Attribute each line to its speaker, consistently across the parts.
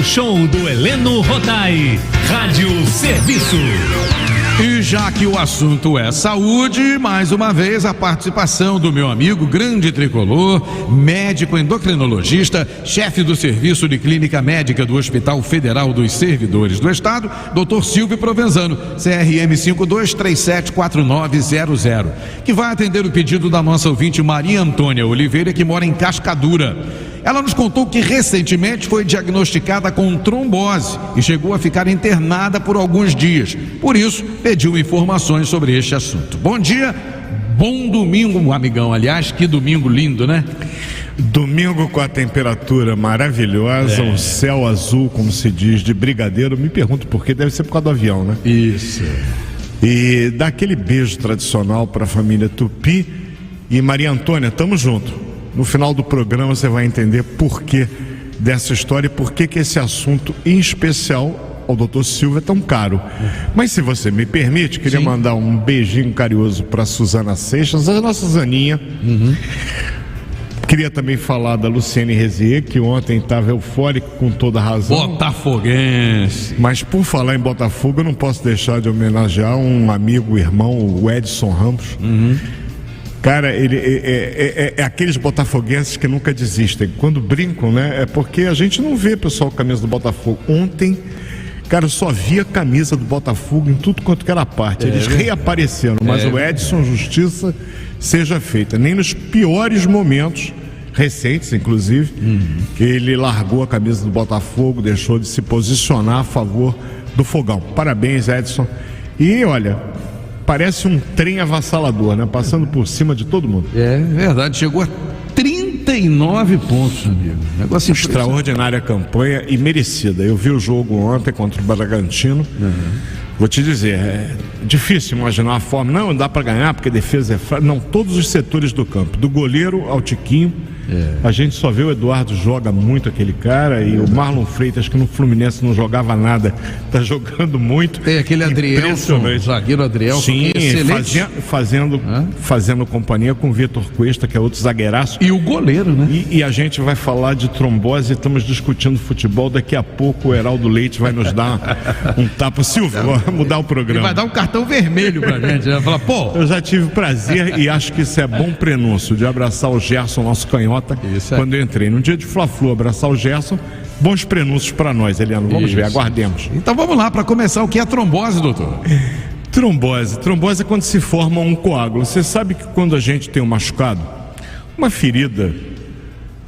Speaker 1: no show do Heleno Rodai, Rádio Serviço.
Speaker 2: E já que o assunto é saúde, mais uma vez a participação do meu amigo grande tricolor, médico endocrinologista, chefe do Serviço de Clínica Médica do Hospital Federal dos Servidores do Estado, Dr. Silvio Provenzano, CRM 52374900, que vai atender o pedido da nossa ouvinte Maria Antônia Oliveira, que mora em Cascadura. Ela nos contou que recentemente foi diagnosticada com trombose e chegou a ficar internada por alguns dias. Por isso, pediu informações sobre este assunto. Bom dia, bom domingo, amigão. Aliás, que domingo lindo, né?
Speaker 3: Domingo com a temperatura maravilhosa, o céu azul, como se diz, de brigadeiro. Me pergunto por quê, deve ser por causa do avião, né?
Speaker 2: Isso.
Speaker 3: E dá aquele beijo tradicional para a família Tupi. E Maria Antônia, tamo junto. No final do programa você vai entender por que dessa história e por que esse assunto, em especial ao Dr. Silvio, é tão caro. Mas se você me permite, queria mandar um beijinho carinhoso para Suzana Seixas, a nossa Zaninha. Queria também falar da Luciene Rezier, que ontem estava eufórico com toda a razão.
Speaker 2: Botafoguense.
Speaker 3: Mas por falar em Botafogo, eu não posso deixar de homenagear um amigo, irmão, o Edson Ramos. Cara, ele é aqueles botafoguenses que nunca desistem. Quando brincam, né? É porque a gente não vê, pessoal, camisa do Botafogo. Ontem, cara, eu só via camisa do Botafogo em tudo quanto que era parte. Eles reapareceram, mas o Edson, justiça seja feita. Nem nos piores momentos, recentes inclusive, ele largou a camisa do Botafogo, deixou de se posicionar a favor do Fogão. Parabéns, Edson. E olha, parece um trem avassalador, né? Passando por cima de todo mundo.
Speaker 2: É verdade, chegou a 39 pontos, amigo. Negócio
Speaker 3: extraordinária campanha e merecida. Eu vi o jogo ontem contra o Bragantino. Vou te dizer, é difícil imaginar a forma. Não dá para ganhar porque a defesa é fraca. Não, todos os setores do campo, do goleiro ao Tiquinho. A gente só vê o Eduardo joga muito, aquele cara, e o Marlon Freitas, que no Fluminense não jogava nada, tá jogando muito.
Speaker 2: Tem aquele Adrielson, zagueiro Adrielson.
Speaker 3: Sim, fazendo companhia com o Vitor Cuesta, que é outro zagueiraço.
Speaker 2: E o goleiro, né?
Speaker 3: E a gente vai falar de trombose, estamos discutindo futebol. Daqui a pouco o Heraldo Leite vai nos dar um tapa. Silvio, vamos mudar o programa.
Speaker 2: Ele vai dar um cartão vermelho pra gente, vai falar, pô.
Speaker 3: Eu já tive o prazer e acho que isso é bom prenúncio de abraçar o Gerson, nosso canhota. Quando eu entrei no dia de Fla-Flu, abraçar o Gerson, bons prenúncios para nós, Eliano. Vamos ver, aguardemos.
Speaker 2: Então vamos lá, para começar, o que é trombose, doutor?
Speaker 3: Trombose é quando se forma um coágulo. Você sabe que quando a gente tem um machucado, uma ferida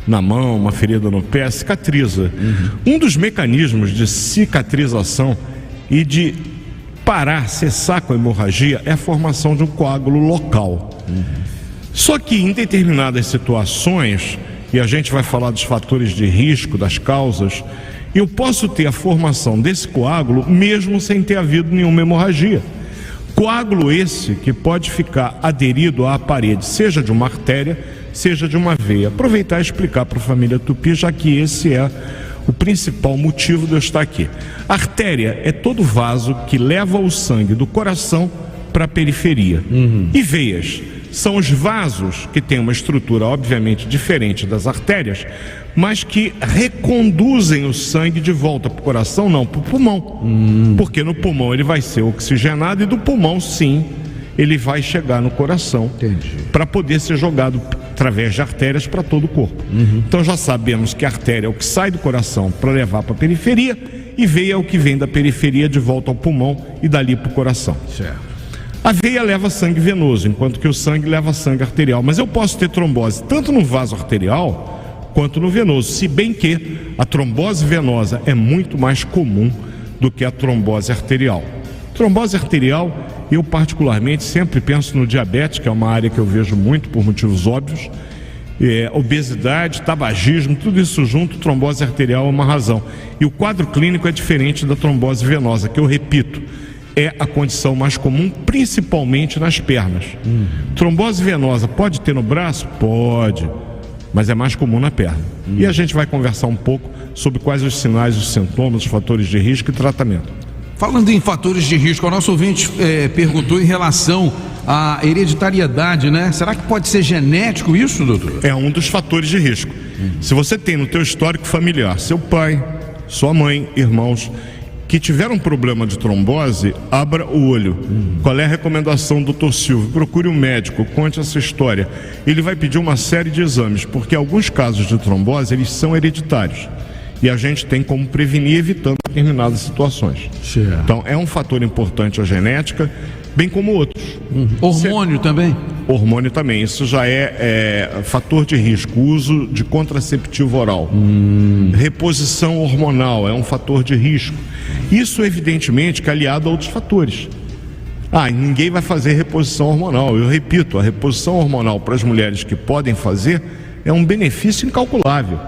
Speaker 3: na mão, uma ferida no pé, cicatriza. Um dos mecanismos de cicatrização e de parar, cessar com a hemorragia é a formação de um coágulo local. Só que em determinadas situações, e a gente vai falar dos fatores de risco, das causas, eu posso ter a formação desse coágulo mesmo sem ter havido nenhuma hemorragia. Coágulo esse que pode ficar aderido à parede, seja de uma artéria, seja de uma veia. Aproveitar e explicar para a família Tupi, já que esse é o principal motivo de eu estar aqui. A artéria é todo vaso que leva o sangue do coração para a periferia. E veias são os vasos que têm uma estrutura obviamente diferente das artérias, mas que reconduzem o sangue de volta para o coração, não para o pulmão. Porque no pulmão ele vai ser oxigenado e do pulmão, sim, ele vai chegar no coração para poder ser jogado através de artérias para todo o corpo. Então já sabemos que a artéria é o que sai do coração para levar para a periferia e veia é o que vem da periferia de volta ao pulmão e dali para o coração.
Speaker 2: Certo.
Speaker 3: A veia leva sangue venoso, enquanto que o sangue leva sangue arterial. Mas eu posso ter trombose tanto no vaso arterial quanto no venoso, se bem que a trombose venosa é muito mais comum do que a trombose arterial. Trombose arterial, eu particularmente sempre penso no diabetes, que é uma área que eu vejo muito por motivos óbvios. Obesidade, tabagismo, tudo isso junto, trombose arterial é uma razão. E o quadro clínico é diferente da trombose venosa, que eu repito, é a condição mais comum, principalmente nas pernas. Trombose venosa pode ter no braço? Pode, mas é mais comum na perna. E a gente vai conversar um pouco sobre quais os sinais, os sintomas, os fatores de risco e tratamento.
Speaker 2: Falando em fatores de risco, o nosso ouvinte perguntou em relação à hereditariedade, né? Será que pode ser genético isso, doutor?
Speaker 3: É um dos fatores de risco. Se você tem no teu histórico familiar, seu pai, sua mãe, irmãos, que tiveram problema de trombose, abra o olho. Qual é a recomendação do Dr. Silvio? Procure um médico, conte essa história. Ele vai pedir uma série de exames, porque alguns casos de trombose, eles são hereditários. E a gente tem como prevenir evitando determinadas situações.
Speaker 2: Certo.
Speaker 3: Então, é um fator importante a genética, bem como outros.
Speaker 2: Hormônio também?
Speaker 3: Hormônio também, isso já é fator de risco. Uso de contraceptivo oral, reposição hormonal é um fator de risco. Isso evidentemente que é aliado a outros fatores. Ninguém vai fazer reposição hormonal. Eu repito, a reposição hormonal para as mulheres que podem fazer é um benefício incalculável.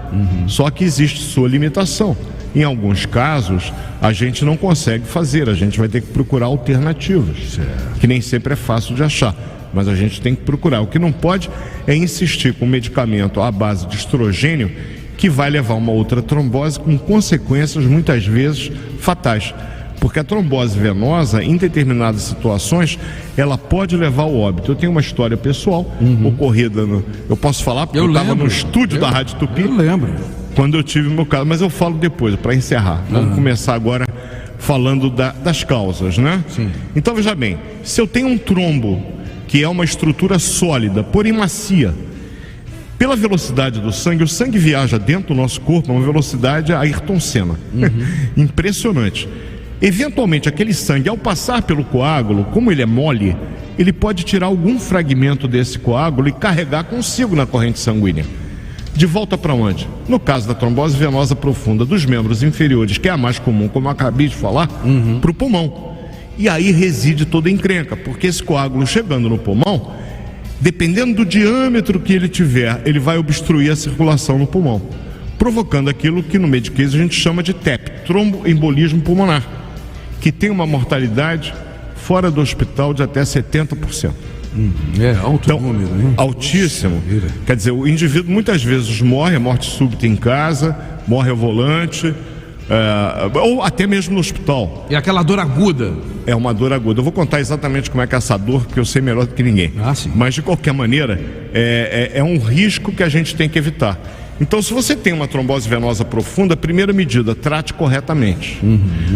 Speaker 3: Só que existe sua limitação. Em alguns casos, a gente não consegue fazer, a gente vai ter que procurar alternativas, que nem sempre é fácil de achar, mas a gente tem que procurar. O que não pode é insistir com medicamento à base de estrogênio, que vai levar a uma outra trombose com consequências muitas vezes fatais. Porque a trombose venosa, em determinadas situações, ela pode levar ao óbito. Eu tenho uma história pessoal ocorrida eu posso falar porque eu estava no estúdio da Rádio Tupi.
Speaker 2: Eu lembro.
Speaker 3: Quando eu tive o meu caso, mas eu falo depois, para encerrar. Vamos começar agora falando das causas, né?
Speaker 2: Sim.
Speaker 3: Então, veja bem, se eu tenho um trombo, que é uma estrutura sólida, porém macia, pela velocidade do sangue, o sangue viaja dentro do nosso corpo a uma velocidade Ayrton Senna. Impressionante. Eventualmente, aquele sangue, ao passar pelo coágulo, como ele é mole, ele pode tirar algum fragmento desse coágulo e carregar consigo na corrente sanguínea. De volta para onde? No caso da trombose venosa profunda dos membros inferiores, que é a mais comum, como eu acabei de falar, para o pulmão. E aí reside toda a encrenca, porque esse coágulo chegando no pulmão, dependendo do diâmetro que ele tiver, ele vai obstruir a circulação no pulmão, provocando aquilo que no mediquês a gente chama de TEP, tromboembolismo pulmonar, que tem uma mortalidade fora do hospital de até 70%.
Speaker 2: Alto número, hein?
Speaker 3: Altíssimo. Quer dizer, o indivíduo muitas vezes morre, a morte súbita em casa, morre ao volante, ou até mesmo no hospital.
Speaker 2: E aquela dor aguda?
Speaker 3: É uma dor aguda. Eu vou contar exatamente como é que é essa dor, porque eu sei melhor do que ninguém.
Speaker 2: Sim.
Speaker 3: Mas de qualquer maneira, é um risco que a gente tem que evitar. Então, se você tem uma trombose venosa profunda, primeira medida, trate corretamente.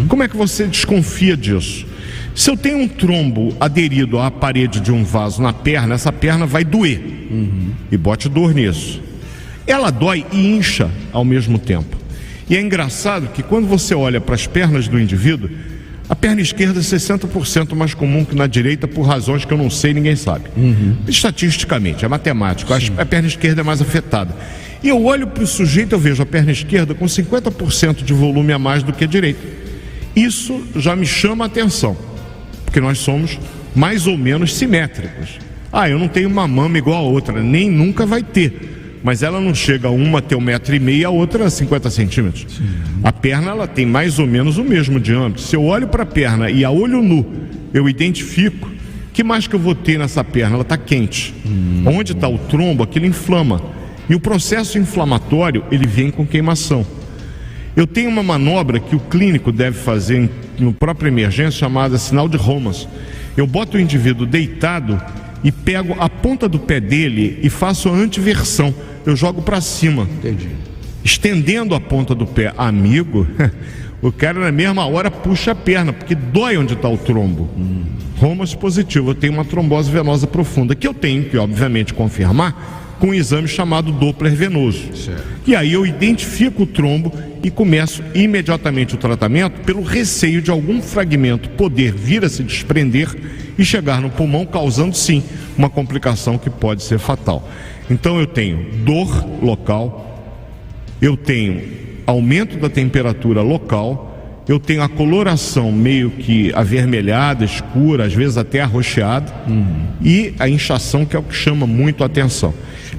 Speaker 3: Como é que você desconfia disso? Se eu tenho um trombo aderido à parede de um vaso na perna, essa perna vai doer. E bote dor nisso. Ela dói e incha ao mesmo tempo. E é engraçado que quando você olha para as pernas do indivíduo, a perna esquerda é 60% mais comum que na direita, por razões que eu não sei, ninguém sabe. Estatisticamente, é matemático. A perna esquerda é mais afetada. E eu olho para o sujeito, eu vejo a perna esquerda com 50% de volume a mais do que a direita. Isso já me chama a atenção, porque nós somos mais ou menos simétricos. Eu não tenho uma mama igual a outra, nem nunca vai ter. Mas ela não chega a uma ter 1,5 m e a outra a 50 centímetros. A perna, ela tem mais ou menos o mesmo diâmetro. Se eu olho para a perna e a olho nu, eu identifico, que mais que eu vou ter nessa perna? Ela está quente. Onde está o trombo, aquilo inflama. E o processo inflamatório, ele vem com queimação. Eu tenho uma manobra que o clínico deve fazer no próprio emergência, chamada sinal de Romas. Eu boto o indivíduo deitado e pego a ponta do pé dele e faço a antiversão. Eu jogo para cima.
Speaker 2: Entendi.
Speaker 3: Estendendo a ponta do pé. Amigo, o cara na mesma hora puxa a perna, porque dói onde está o trombo. Romas positivo. Eu tenho uma trombose venosa profunda, que eu tenho que, obviamente, confirmar com um exame chamado Doppler venoso.
Speaker 2: Certo.
Speaker 3: E aí eu identifico o trombo e começo imediatamente o tratamento pelo receio de algum fragmento poder vir a se desprender e chegar no pulmão, causando sim uma complicação que pode ser fatal. Então eu tenho dor local, eu tenho aumento da temperatura local, eu tenho a coloração meio que avermelhada, escura, às vezes até arroxeada, e a inchação, que é o que chama muito a atenção.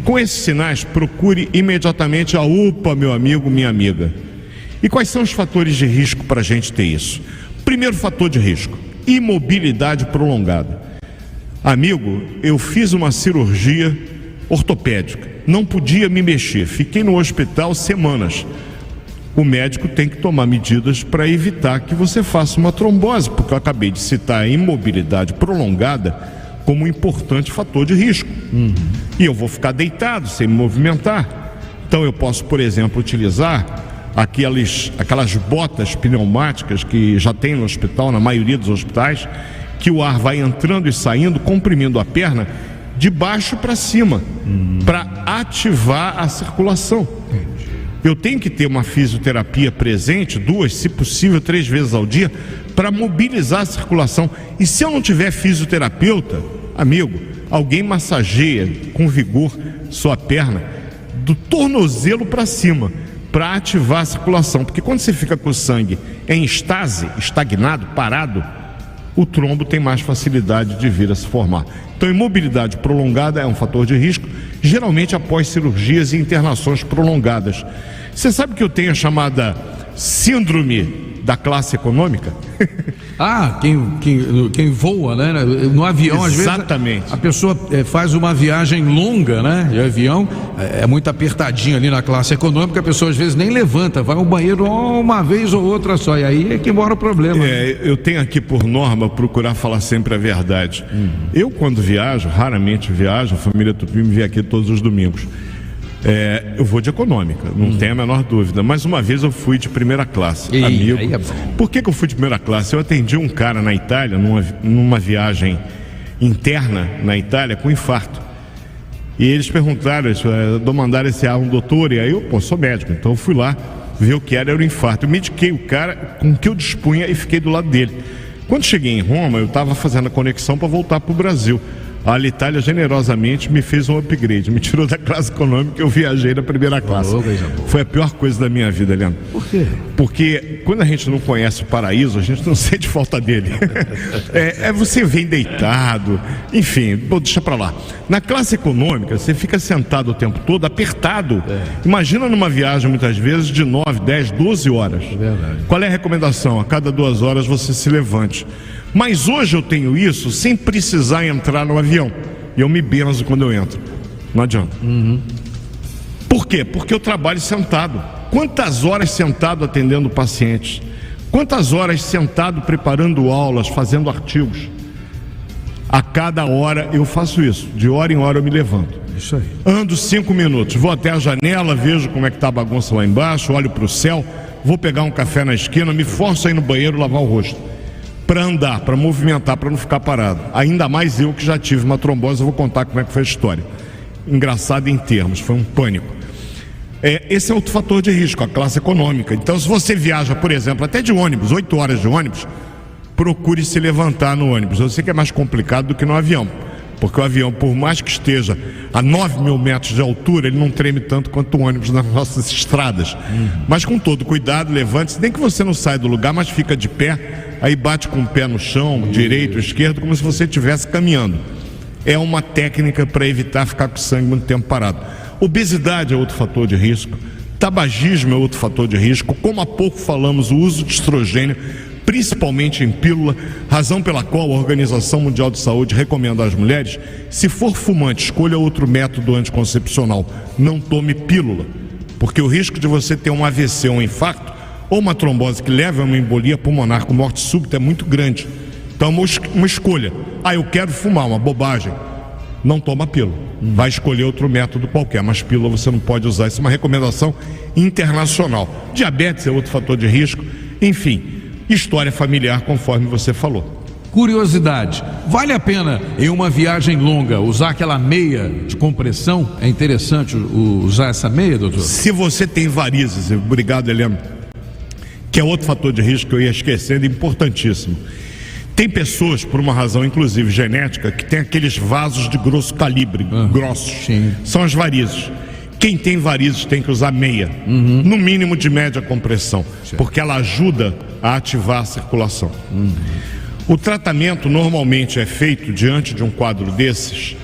Speaker 3: Com esses sinais, procure imediatamente a UPA, meu amigo, minha amiga. E quais são os fatores de risco para a gente ter isso? Primeiro fator de risco: imobilidade prolongada. Amigo, eu fiz uma cirurgia ortopédica, não podia me mexer, fiquei no hospital semanas. O médico tem que tomar medidas para evitar que você faça uma trombose, porque eu acabei de citar a imobilidade prolongada como um importante fator de risco. E eu vou ficar deitado, sem me movimentar. Então eu posso, por exemplo, utilizar aquelas botas pneumáticas que já tem no hospital, na maioria dos hospitais, que o ar vai entrando e saindo, comprimindo a perna de baixo para cima, para ativar a circulação. Eu tenho que ter uma fisioterapia presente, 2, se possível 3 vezes ao dia, para mobilizar a circulação. E se eu não tiver fisioterapeuta, amigo, alguém massageia com vigor sua perna do tornozelo para cima, para ativar a circulação. Porque quando você fica com o sangue em estase, estagnado, parado, o trombo tem mais facilidade de vir a se formar. Então, imobilidade prolongada é um fator de risco, geralmente após cirurgias e internações prolongadas. Você sabe que eu tenho a chamada síndrome da classe econômica?
Speaker 2: Quem voa, né? No avião,
Speaker 3: exatamente.
Speaker 2: Às vezes a pessoa faz uma viagem longa, né? De avião, é muito apertadinho ali na classe econômica, a pessoa às vezes nem levanta, vai ao banheiro uma vez ou outra só, e aí é que mora o problema.
Speaker 3: Eu tenho aqui por norma procurar falar sempre a verdade. Eu, quando viajo, raramente viajo, a família Tupi me vê aqui todos os domingos. Eu vou de econômica, não tenho a menor dúvida. Mas uma vez eu fui de primeira classe, amigo.
Speaker 2: Aí é bom.
Speaker 3: Por que eu fui de primeira classe? Eu atendi um cara na Itália, numa viagem interna na Itália, com infarto. E eles perguntaram, mandaram esse a um doutor, e aí eu, sou médico, então eu fui lá ver o que era o infarto. Eu mediquei o cara com o que eu dispunha e fiquei do lado dele. Quando cheguei em Roma, eu estava fazendo a conexão para voltar para o Brasil. A Alitalia generosamente me fez um upgrade, me tirou da classe econômica e eu viajei na primeira classe. Foi a pior coisa da minha vida, Leandro.
Speaker 2: Por quê?
Speaker 3: Porque quando a gente não conhece o paraíso, a gente não sente falta dele. Você vem deitado, enfim, deixa pra lá. Na classe econômica, você fica sentado o tempo todo, apertado. Imagina numa viagem, muitas vezes, de 9, 10, 12 horas.
Speaker 2: Verdade.
Speaker 3: Qual é a recomendação? A cada 2 horas você se levante. Mas hoje eu tenho isso sem precisar entrar no avião. E eu me benzo quando eu entro. Não adianta. Por quê? Porque eu trabalho sentado. Quantas horas sentado atendendo pacientes? Quantas horas sentado preparando aulas, fazendo artigos? A cada hora eu faço isso. De hora em hora eu me levanto.
Speaker 2: Isso aí.
Speaker 3: Ando 5 minutos. Vou até a janela, vejo como é que está a bagunça lá embaixo, olho para o céu, vou pegar um café na esquina, me forço a ir no banheiro lavar o rosto. Para andar, para movimentar, para não ficar parado. Ainda mais eu que já tive uma trombose, eu vou contar como é que foi a história. Engraçado em termos, foi um pânico. Esse é outro fator de risco, a classe econômica. Então, se você viaja, por exemplo, até de ônibus, 8 horas de ônibus, procure se levantar no ônibus. Eu sei que é mais complicado do que no avião, porque o avião, por mais que esteja a 9.000 metros de altura, ele não treme tanto quanto o ônibus nas nossas estradas. Mas com todo cuidado, levante-se, nem que você não saia do lugar, mas fica de pé, aí bate com o pé no chão, direito, esquerdo, como se você estivesse caminhando. É uma técnica para evitar ficar com sangue muito tempo parado. Obesidade é outro fator de risco, tabagismo é outro fator de risco, como há pouco falamos, o uso de estrogênio, principalmente em pílula, razão pela qual a Organização Mundial de Saúde recomenda às mulheres, se for fumante, escolha outro método anticoncepcional, não tome pílula, porque o risco de você ter um AVC, um infarto, ou uma trombose que leva a uma embolia pulmonar com morte súbita é muito grande. Então uma escolha, eu quero fumar, uma bobagem, não toma pílula, vai escolher outro método qualquer, mas pílula você não pode usar, isso é uma recomendação internacional. Diabetes é outro fator de risco, enfim, história familiar conforme você falou.
Speaker 2: Curiosidade, vale a pena em uma viagem longa usar aquela meia de compressão? É interessante usar essa meia, doutor?
Speaker 3: Se você tem varizes, obrigado, Helena, que é outro fator de risco que eu ia esquecendo, importantíssimo. Tem pessoas, por uma razão inclusive genética, que tem aqueles vasos de grosso calibre, grossos,
Speaker 2: sim.
Speaker 3: São as varizes. Quem tem varizes tem que usar meia, no mínimo de média compressão, porque ela ajuda a ativar a circulação. O tratamento normalmente é feito diante de um quadro desses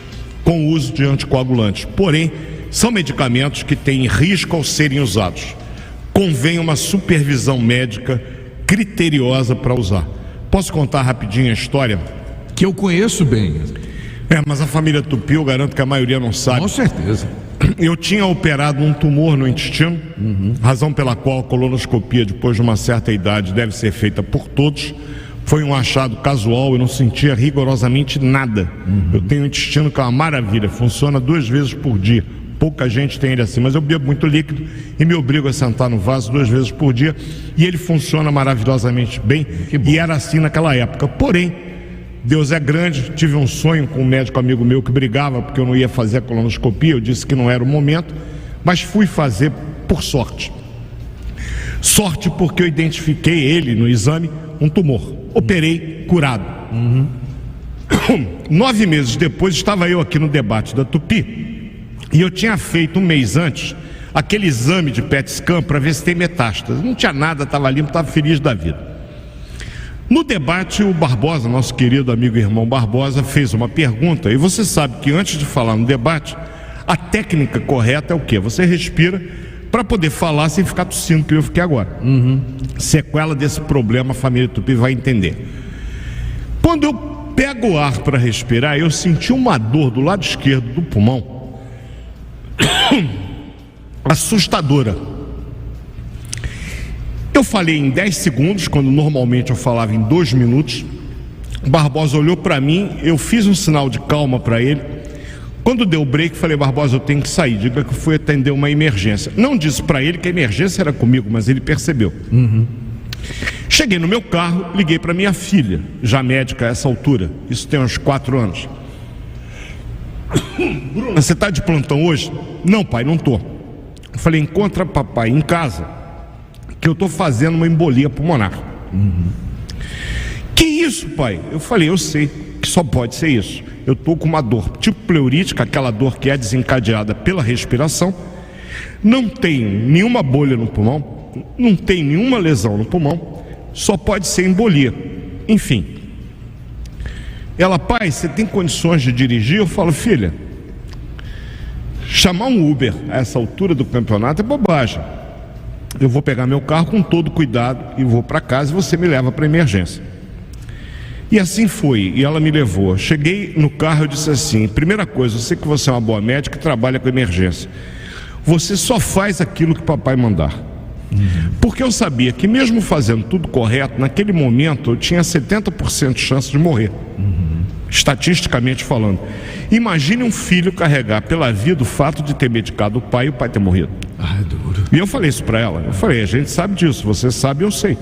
Speaker 3: com o uso de anticoagulantes, porém são medicamentos que têm risco ao serem usados. Convém uma supervisão médica criteriosa para usar. Posso contar rapidinho a história?
Speaker 2: Que eu conheço bem.
Speaker 3: Mas a família Tupi, eu garanto que a maioria não sabe.
Speaker 2: Com certeza.
Speaker 3: Eu tinha operado um tumor no intestino, razão pela qual a colonoscopia, depois de uma certa idade, deve ser feita por todos. Foi um achado casual, eu não sentia rigorosamente nada. Eu tenho um intestino que é uma maravilha, funciona 2 vezes por dia, pouca gente tem ele assim, mas eu bebo muito líquido e me obrigo a sentar no vaso 2 vezes por dia, e ele funciona maravilhosamente bem, e era assim naquela época. Porém, Deus é grande. Tive um sonho com um médico amigo meu que brigava porque eu não ia fazer a colonoscopia. Eu disse que não era o momento, mas fui fazer por sorte. Sorte porque eu identifiquei ele no exame um tumor. Operei, curado. 9 meses depois estava eu aqui no debate da Tupi, e eu tinha feito um mês antes aquele exame de PET scan para ver se tem metástase. Não tinha nada, estava limpo, estava feliz da vida. No debate, o Barbosa, nosso querido amigo e irmão Barbosa, fez uma pergunta, e você sabe que antes de falar no debate, a técnica correta é o quê? Você respira para poder falar sem ficar tossindo, que eu fiquei agora. Sequela desse problema, a família Tupi vai entender. Quando eu pego o ar para respirar, eu senti uma dor do lado esquerdo do pulmão assustadora. Eu falei em 10 segundos, quando normalmente eu falava em 2 minutos. O Barbosa olhou para mim, eu fiz um sinal de calma para ele. Quando deu o break, falei: Barbosa, eu tenho que sair, diga que eu fui atender uma emergência. Não disse para ele que a emergência era comigo, mas ele percebeu. Cheguei no meu carro, liguei para minha filha, já médica a essa altura, isso tem uns 4 anos. Bruna, você está de plantão hoje? Não, pai, não estou. Eu falei: encontra papai em casa, que eu estou fazendo uma embolia pulmonar. Que isso, pai? Eu falei: eu sei que só pode ser isso. Eu estou com uma dor tipo pleurítica, aquela dor que é desencadeada pela respiração. Não tenho nenhuma bolha no pulmão, não tenho nenhuma lesão no pulmão, só pode ser embolia. Enfim. Ela: pai, você tem condições de dirigir? Eu falo: filha, chamar um Uber a essa altura do campeonato é bobagem. Eu vou pegar meu carro com todo cuidado e vou para casa, e você me leva para a emergência. E assim foi, e ela me levou. Cheguei no carro, eu disse assim: primeira coisa, eu sei que você é uma boa médica e trabalha com emergência. Você só faz aquilo que papai mandar. Porque eu sabia que mesmo fazendo tudo correto, naquele momento eu tinha 70% de chance de morrer. Estatisticamente falando. Imagine um filho carregar pela vida o fato de ter medicado o pai e o pai ter morrido.
Speaker 2: É duro.
Speaker 3: E eu falei isso para ela. Eu falei: a gente sabe disso, você sabe, eu sei.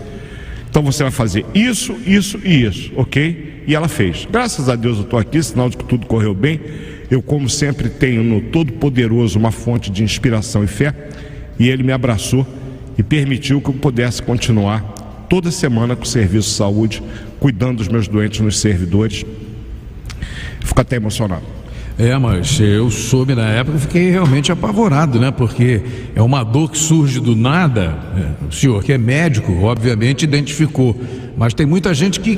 Speaker 3: Então você vai fazer isso, isso e isso, ok? E ela fez. Graças a Deus eu estou aqui, sinal de que tudo correu bem. Eu, como sempre, tenho no Todo-Poderoso uma fonte de inspiração e fé, e ele me abraçou e permitiu que eu pudesse continuar toda semana com o serviço de saúde, cuidando dos meus doentes nos servidores. Fico até emocionado.
Speaker 2: Mas eu soube na época, fiquei realmente apavorado, né? Porque é uma dor que surge do nada. O senhor, que é médico, obviamente identificou, mas tem muita gente que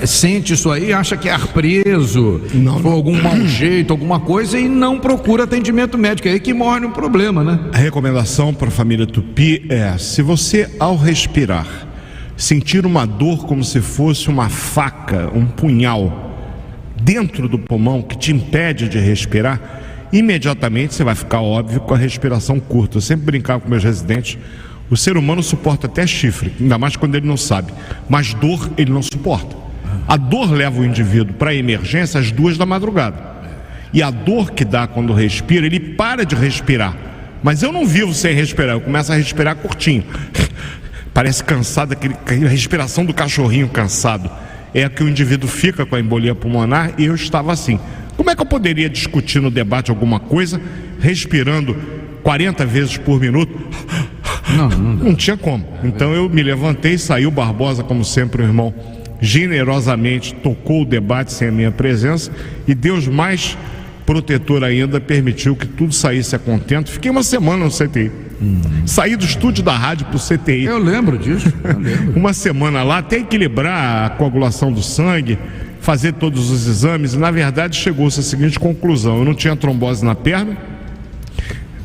Speaker 2: sente isso aí, acha que é ar preso, ou algum mau jeito, alguma coisa, e não procura atendimento médico. É aí que morre um problema, né?
Speaker 3: A recomendação para a família Tupi é: se você, ao respirar, sentir uma dor como se fosse uma faca, um punhal dentro do pulmão que te impede de respirar, imediatamente você vai ficar, óbvio, com a respiração curta. Eu sempre brincava com meus residentes: o ser humano suporta até chifre, ainda mais quando ele não sabe, mas dor ele não suporta. A dor leva o indivíduo para a emergência às 2 da madrugada, e a dor que dá quando respira, ele para de respirar. Mas eu não vivo sem respirar, eu começo a respirar curtinho. Parece cansado, aquela respiração do cachorrinho cansado. É que o indivíduo fica com a embolia pulmonar, e eu estava assim. Como é que eu poderia discutir no debate alguma coisa respirando 40 vezes por minuto? Não tinha como. Então eu me levantei, saiu Barbosa, como sempre, o irmão generosamente tocou o debate sem a minha presença, e Deus, mais protetor ainda, permitiu que tudo saísse a contento. Fiquei uma semana no CTI. Saí do estúdio da rádio para o CTI.
Speaker 2: Eu lembro disso.
Speaker 3: Uma semana lá, até equilibrar a coagulação do sangue, fazer todos os exames, e na verdade chegou-se à seguinte conclusão: eu não tinha trombose na perna,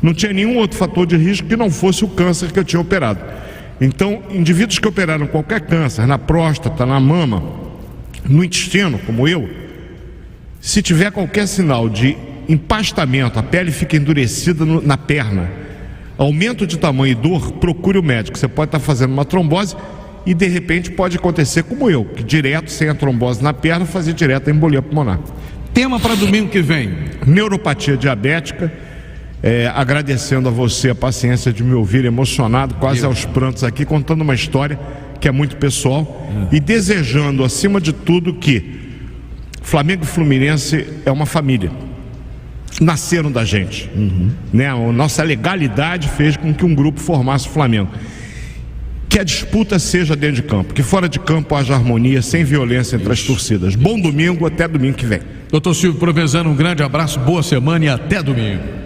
Speaker 3: não tinha nenhum outro fator de risco que não fosse o câncer que eu tinha operado. Então, indivíduos que operaram qualquer câncer, na próstata, na mama, no intestino, como eu, se tiver qualquer sinal de empastamento, a pele fica endurecida na perna, aumento de tamanho e dor, procure o médico. Você pode estar fazendo uma trombose e de repente pode acontecer como eu, que direto, sem a trombose na perna, fazia direto a embolia pulmonar.
Speaker 2: Tema para domingo que vem:
Speaker 3: neuropatia diabética, agradecendo a você a paciência de me ouvir emocionado, quase aos prantos aqui, contando uma história que é muito pessoal e desejando, acima de tudo, que Flamengo e Fluminense é uma família. Nasceram da gente, né? A nossa legalidade fez com que um grupo formasse o Flamengo. Que a disputa seja dentro de campo, que fora de campo haja harmonia, sem violência entre as torcidas. Bom domingo, até domingo que vem.
Speaker 2: Dr. Silvio Provenzano, um grande abraço, boa semana e até domingo.